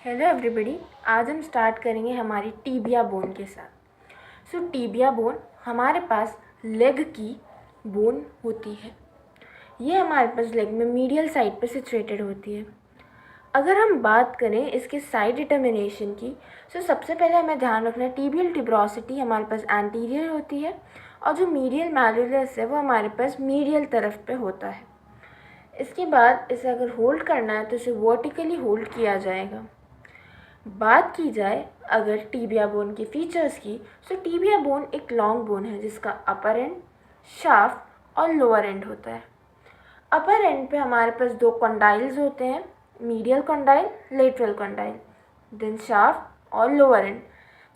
Hello everybody, आज हम start करेंगे हमारी टीबिया बोन के साथ। टीबिया बोन हमारे पास लेग की बोन होती है। ये हमारे पास लेग में मीडियल साइड पे सिचुएटेड होती है। अगर हम बात करें इसके साइड डिटर्मिनेशन की, सबसे पहले हमें ध्यान रखना है टीबियल ट्यूबरोसिटी हमारे पास एंटीरियर होती है और जो मीडियल मैल्यूलस है वो हमारे पास मीडियल तरफ पे होता है। इसके बाद इसे अगर होल्ड करना है तो इसे वर्टिकली होल्ड किया जाएगा। बात की जाए अगर टीबिया बोन के फीचर्स की, टीबिया बोन एक लॉन्ग बोन है जिसका अपर एंड, शाफ्ट और लोअर एंड होता है। अपर एंड पे हमारे पास दो कंडाइल्स होते हैं, medial condyle, lateral condyle, then shaft और लोअर एंड।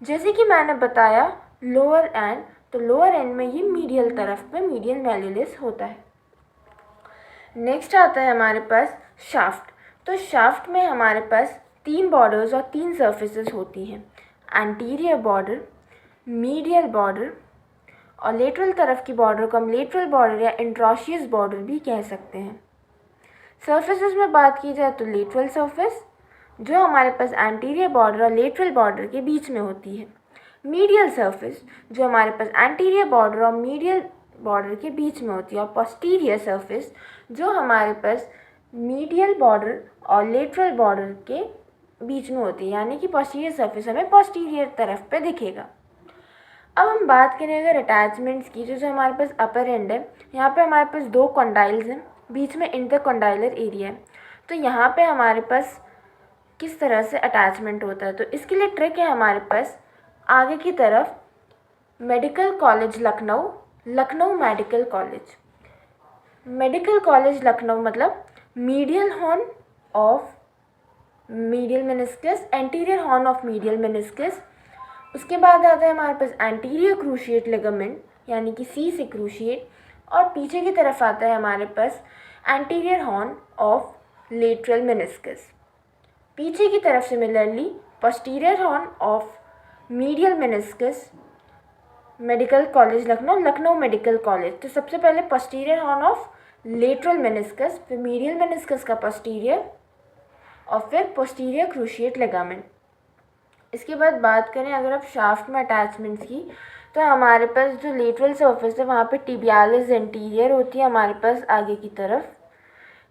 जैसे कि मैंने बताया लोअर एंड, तो लोअर एंड में ये मीडियल तरफ पे मीडियल मैल्यूलस होता है। नेक्स्ट आता है हमारे पास शाफ्ट। शाफ्ट में हमारे पास 3 बॉर्डर्स और 3 सर्फेसेस होती हैं, एंटीरियर बॉर्डर, मीडियल बॉर्डर और लेटरल तरफ की बॉर्डर को हम लेटरल बॉर्डर या इंट्रोशियस बॉर्डर भी कह सकते हैं। सर्फेसेस में बात की जाए तो लेटरल सर्फेस जो हमारे पास एंटीरियर बॉर्डर और लेटरल बॉर्डर के बीच में होती है, मीडियल सर्फेस जो हमारे पास एंटीरियर बॉर्डर और मीडियल बॉर्डर के बीच में होती है, और पोस्टीरियर सर्फेस जो हमारे पास मीडियल बॉर्डर और लेटरल बॉर्डर के बीच में होती है, यानी कि पोस्टीरियर सर्फेस हमें पोस्टीरियर तरफ पे दिखेगा। अब हम बात करें अगर अटैचमेंट्स की, जो हमारे पास अपर एंड है, यहाँ पे हमारे पास 2 कंडाइल्स हैं, बीच में इंटरकंडाइलर एरिया है। तो यहाँ पे हमारे पास किस तरह से अटैचमेंट होता है, तो इसके लिए ट्रिक है हमारे पास आगे की तरफ medical college Lucknow, Lucknow medical college. Medical college Lucknow मतलब medial horn of medial meniscus, anterior horn of medial meniscus. उसके बाद आता है हमारे पास एंटीरियर क्रूशिएट लिगामेंट यानी कि सी से क्रूशिएट, और पीछे की तरफ आता है हमारे पास anterior horn of lateral meniscus. पीछे की तरफ similarly posterior horn of medial meniscus, medical college Lucknow, Lucknow medical college. तो सबसे पहले posterior horn of lateral meniscus, फिर मीडियल मेनिस्कस का पोस्टीरियर और फिर पोस्टीरियर क्रूशिएट लिगामेंट। इसके बाद बात करें अगर आप शाफ्ट में अटैचमेंट्स की, तो हमारे पास जो लेटरल सर्फेस है वहाँ पे टिबियालिस एंटीरियर होती है हमारे पास आगे की तरफ।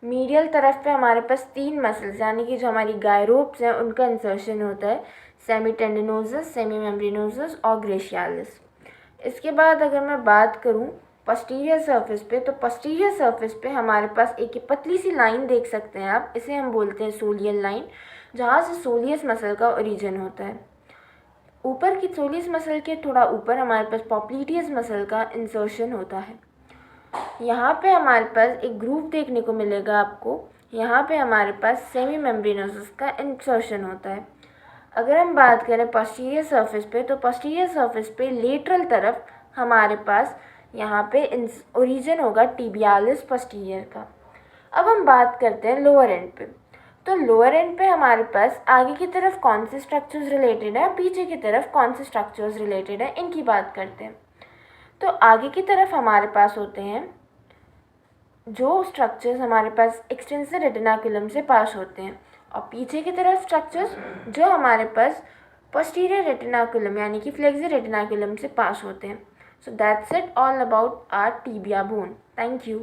मीडियल तरफ पे हमारे पास 3 मसल्स यानी कि जो हमारी गायरोप्स हैं उनका इंसर्शन होता है, सेमी टेंडिनोसस, सेमी मेम्ब्रेनोसस और ग्रेशियालिस। इसके बाद अगर मैं बात करूँ पोस्टीरियर सर्फेस पे, तो पोस्टीरियर सर्फेस पे हमारे पास एक पतली सी लाइन देख सकते हैं आप, इसे हम बोलते हैं सोलियल लाइन, जहाँ से सोलियस मसल का ओरिजिन होता है। ऊपर की सोलियस मसल के थोड़ा ऊपर हमारे पास पॉप्लिटियस मसल का इंसर्शन होता है। यहाँ पे हमारे पास एक ग्रूव देखने को मिलेगा आपको, यहाँ पे हमारे पास सेमी मेम्ब्रेनोसस का इंसर्शन होता है। अगर हम बात करें पोस्टीरियर सर्फेस पे, तो पोस्टीरियर सर्फेस पे लेटरल तरफ हमारे पास यहाँ पे ओरिजिन होगा टिबियालिस पोस्टीरियर का। अब हम बात करते हैं लोअर एंड पे। तो लोअर एंड पे हमारे पास आगे की तरफ कौन से स्ट्रक्चर्स रिलेटेड है, पीछे की तरफ कौन से स्ट्रक्चर्स रिलेटेड है, इनकी बात करते हैं। तो आगे की तरफ हमारे पास होते हैं जो स्ट्रक्चर्स हमारे पास एक्सटेंसर रेटिनाकुलम से पास होते हैं, और पीछे की तरफ स्ट्रक्चर्स जो हमारे पास पोस्टीरियर रेटिनाकुलम यानी कि फ्लेक्सर रेटिनाकुलम से पास होते हैं। So that's it all about our tibia bone. Thank you.